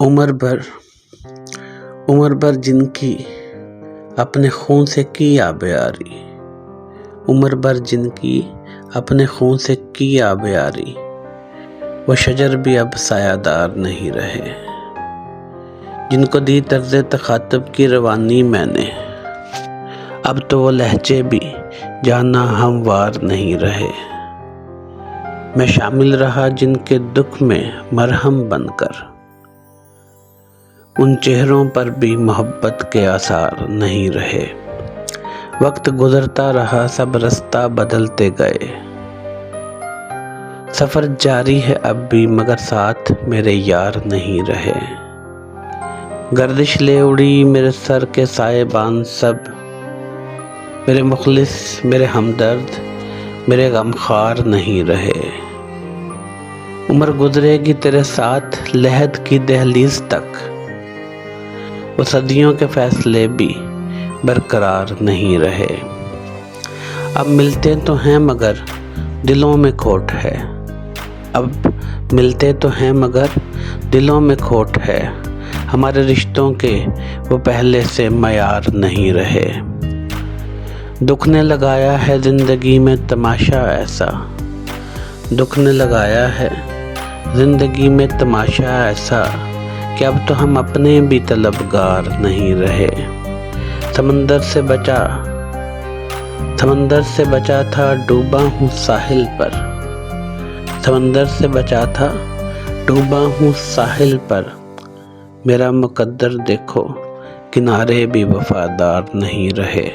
عمر بھر جن کی اپنے خون سے کی آبیاری، عمر بھر جن کی اپنے خون سے کی آبیاری، وہ شجر بھی اب سایہ دار نہیں رہے، جن کو دی طرز تخاطب کی روانی میں نے، اب تو وہ لہجے بھی جانا ہموار نہیں رہے۔ میں شامل رہا جن کے دکھ میں مرہم بن کر، ان چہروں پر بھی محبت کے آثار نہیں رہے۔ وقت گزرتا رہا، سب رستہ بدلتے گئے، سفر جاری ہے اب بھی مگر ساتھ میرے یار نہیں رہے۔ گردش لے اڑی میرے سر کے سائبان سب، میرے مخلص، میرے ہمدرد، میرے غمخوار نہیں رہے۔ عمر گزرے گی تیرے ساتھ لحد کی دہلیز تک، وہ صدیوں کے فیصلے بھی برقرار نہیں رہے۔ اب ملتے تو ہیں مگر دلوں میں کھوٹ ہے، اب ملتے تو ہیں مگر دلوں میں کھوٹ ہے، ہمارے رشتوں کے وہ پہلے سے معیار نہیں رہے۔ دکھ نے لگایا ہے زندگی میں تماشا ایسا، دکھ نے لگایا ہے زندگی میں تماشا ایسا کہ اب تو ہم اپنے بھی طلبگار نہیں رہے۔ سمندر سے بچا تھا ڈوبا ہوں ساحل پر، سمندر سے بچا تھا ڈوبا ہوں ساحل پر، میرا مقدر دیکھو کنارے بھی وفادار نہیں رہے۔